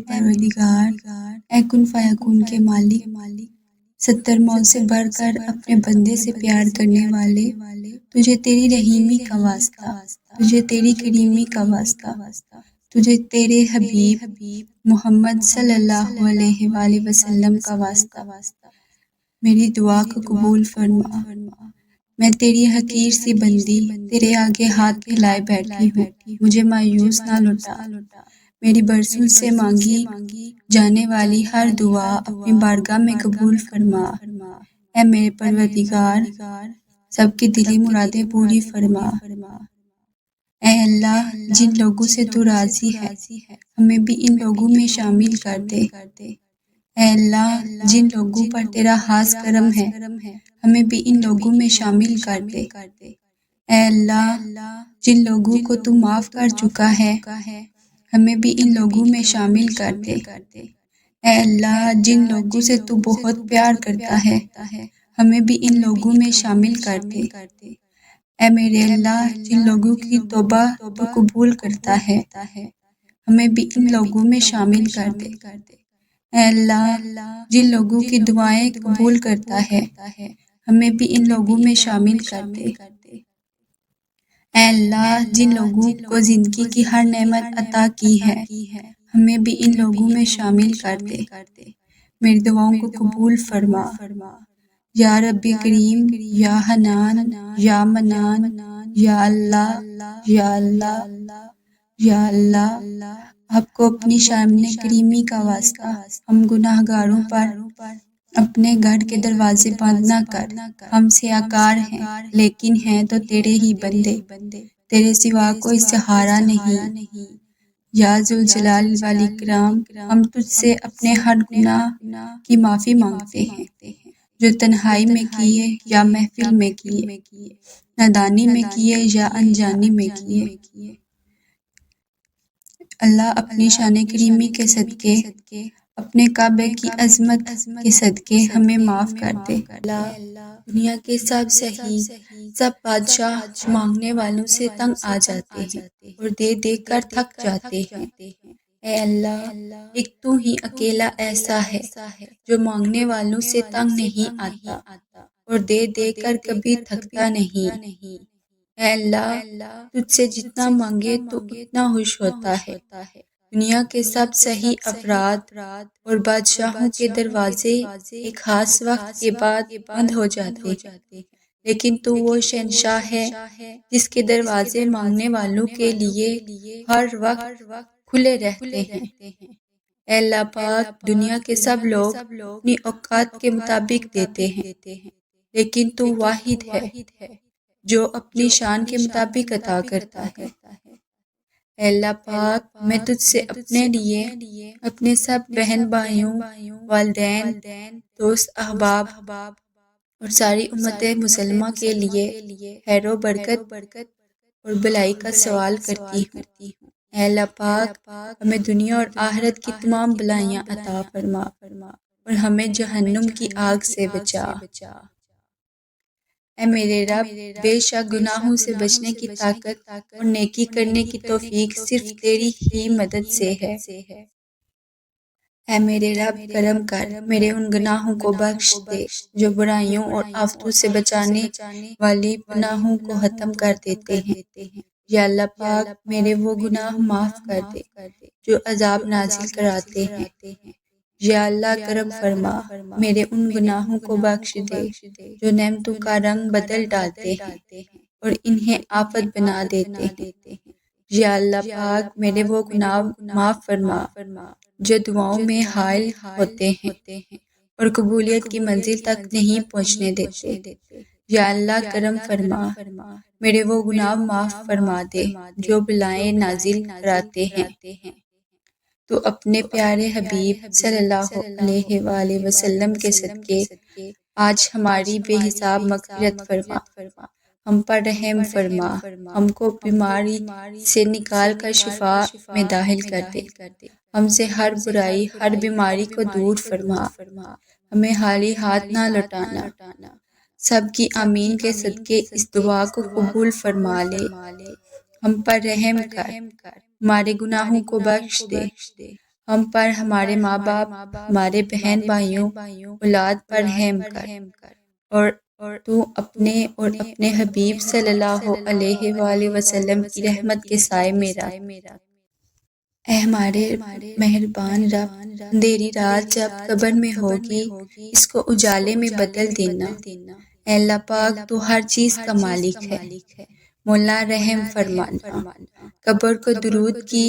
پروردگار، اے کن فیکون کے مالک، 70 موت سے بڑھ کر اپنے بندے سے پیار کرنے والے، تجھے تیری رحیمی کا واسطہ، تجھے تیری کریمی کا واسطہ، تجھے تیرے حبیب محمد صلی اللہ علیہ وآلہ وسلم کا واسطہ، میری دعا کو قبول فرما۔ میں تیری حقیر سی بندی تیرے آگے ہاتھ پھیلائے بیٹھی ہوں، مجھے مایوس نہ لٹا۔ میری برسوں سے مانگی جانے والی ہر دعا اپنی بارگاہ میں قبول فرما۔ اے میرے پروردگار، سب کی دلی مرادیں پوری فرما۔ اے اللہ، جن لوگوں سے تو راضی ہے ہمیں بھی ان لوگوں میں شامل کر دے۔ اے اللہ، جن لوگوں پر تیرا خاص کرم ہے ہمیں بھی ان لوگوں میں شامل کر دے۔ اے اللہ، جن لوگوں کو تو معاف کر چکا ہے ہمیں بھی ان لوگوں میں شامل کر دے۔ اے اللہ، جن لوگوں سے تو بہت پیار کرتا ہے ہمیں بھی ان لوگوں میں شامل کر دے۔ اے میرے اللہ، جن لوگوں کی توبہ تو قبول کرتا ہے ہمیں بھی ان لوگوں میں شامل کر دے۔ اے اللہ، جن لوگوں کی دعائیں قبول کرتا ہے ہمیں بھی ان لوگوں میں شامل کر دے۔ اے اللہ، جن لوگوں کو زندگی کی ہر نعمت عطا کی ہے ہمیں بھی ان لوگوں میں شامل کر دے۔ میری دعاؤں کو قبول فرما۔ یا ربی کریم، یا حنان، یا منان، یا اللہ، یا اللہ، یا اللہ، آپ کو اپنی شان کریمی کا واسطہ، ہم گناہ گاروں پر اپنے گھر کے دروازے بند نہ کر۔ ہم سیاکار ہیں لیکن ہیں تو تیرے ہی بندے، تیرے سوا کوئی سہارا نہیں۔ یا ذوالجلال والاکرام، ہم تجھ سے اپنے ہر گناہ کی معافی مانگتے ہیں جو تنہائی میں کیے یا محفل میں کیے، نادانی میں کیے یا انجانی میں کیے۔ اللہ اپنی شان کریمی کے صدقے، اپنے کعبے کی عظمت کے صدقے ہمیں معاف کر دے۔ اللہ، دنیا کے سب صحیح، سب بادشاہ مانگنے والوں سے تنگ آ جاتے ہیں اور دے دے کر تھک جاتے ہیں۔ اے اللہ، ایک تو ہی اکیلا ایسا ہے جو مانگنے والوں سے تنگ نہیں آتا اور دے دے کر کبھی تھکتا نہیں۔ اے اللہ، تجھ سے جتنا مانگے تو اتنا خوش ہوتا ہے۔ دنیا کے سب صحیح افراد اور بادشاہوں کے دروازے ایک خاص وقت کے بعد بند ہو جاتے ہیں، لیکن تو وہ شہنشاہ ہے جس کے دروازے مانگنے والوں کے لیے ہر وقت کھلے رہتے ہیں۔ اے اللہ پاک، دنیا کے سب لوگ اپنی اوقات کے مطابق دیتے ہیں لیکن تو واحد ہے جو اپنی شان کے مطابق عطا کرتا ہے۔ اے اللہ پاک، میں تجھ سے اپنے لیے، اپنے سب بہن بھائیوں، والدین، دوست احباب اور ساری امت مسلمہ کے لیے خیر و برکت اور بھلائی کا سوال کرتی ہوں۔ اے اللہ پاک، ہمیں دنیا اور آخرت کی تمام بلائیاں عطا فرما اور ہمیں جہنم کی آگ سے بچا۔ اے میرے رب، بے شک گناہوں سے بچنے کی طاقت اور نیکی کرنے کی توفیق صرف تیری ہی مدد سے ہے۔ اے میرے رب، کرم کر، میرے ان گناہوں کو بخش دے جو برائیوں اور آفتوں سے بچانے والی پناہوں کو ختم کر دیتے ہیں۔ یا اللہ پاک، میرے وہ گناہ معاف کر دے جو عذاب نازل کراتے ہیں۔ یا اللہ کرم فرما، میرے ان گناہوں کو بخش دے جو نعمتوں کا رنگ بدل ڈالتے ہیں اور انہیں آفت بنا دیتے ہیں۔ یا اللہ پاک، میرے وہ گناہ معاف فرما جو دعاؤں میں حائل ہوتے ہیں اور قبولیت کی منزل تک نہیں پہنچنے دیتے۔ یا اللہ کرم فرما، میرے وہ گناہ معاف فرما دے جو بلائیں نازل کراتے ہیں۔ تو اپنے پیارے حبیب صلی اللہ علیہ وآلہ وسلم کے صدقے آج ہماری بے حساب مغفرت فرما، ہم پر رحم فرما، ہم کو بیماری سے نکال کر شفا میں داخل کر دے، ہم سے ہر برائی ہر بیماری کو دور فرما، ہمیں خالی ہاتھ نہ لوٹانا۔ سب کی آمین کے صدقے اس دعا کو قبول فرما لے۔ ہم پر رحم کر، ہمارے گناہوں کو بخش دے، ہم پر، ہمارے ماں باپ، ہمارے بہن بھائیوں، اولاد پر رحم کر، اور تو اپنے اور اپنے حبیب صلی اللہ علیہ وآلہ وسلم کی رحمت کے سائے میں رکھ۔ اے ہمارے مہربان رب، اندھیری رات جب قبر میں ہوگی اس کو اجالے میں بدل دینا۔ اے اللہ پاک، تو ہر چیز کا مالک ہے، مولا رحم فرمانا، قبر کو درود کی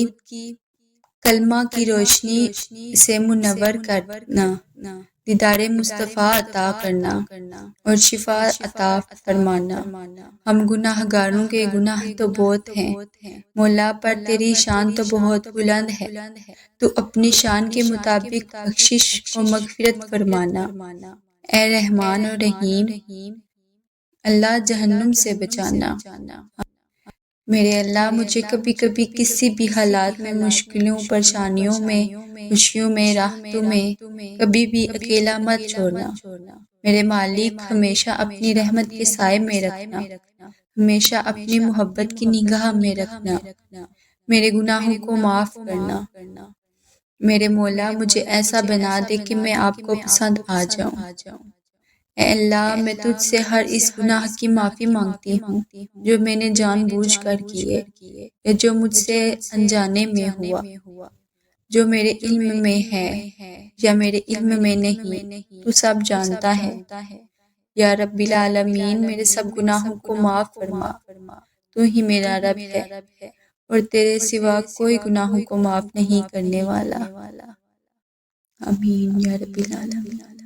کلمہ کی روشنی سے منور کرنا، دیدار مصطفیٰ عطا کرنا اور شفا عطا فرمانا۔ ہم گناہ گاروں کے گناہ تو بہت ہیں، مولا پر تیری شان تو بہت بلند ہے، تو اپنی شان کے مطابق بخشش و مغفرت فرمانا۔ اے رحمان و رحیم، اللہ جہنم سے بچانا۔ میرے اللہ، مجھے کبھی کبھی کسی بھی حالات میں، مشکلوں، پریشانیوں میں، خوشیوں میں، راحتوں میں کبھی بھی اکیلا مت چھوڑنا۔ میرے مالک، ہمیشہ اپنی رحمت کے سائے میں رکھنا، ہمیشہ اپنی محبت کی نگاہ میں رکھنا، میرے گناہوں کو معاف کرنا۔ میرے مولا، مجھے ایسا بنا دے کہ میں آپ کو پسند آ جاؤں۔ اے اللہ، میں تجھ سے ہر اس گناہ کی معافی مانگتی ہوں جو میں نے جان بوجھ کر کیے یا جو مجھ سے انجانے میں ہوا، جو میرے علم میں ہے یا میرے علم میں نہیں، تو سب جانتا ہے۔ یا رب العالمین، میرے سب گناہوں کو معاف فرما، تو ہی میرا رب ہے اور تیرے سوا کوئی گناہوں کو معاف نہیں کرنے والا۔ آمین یا رب العالمین۔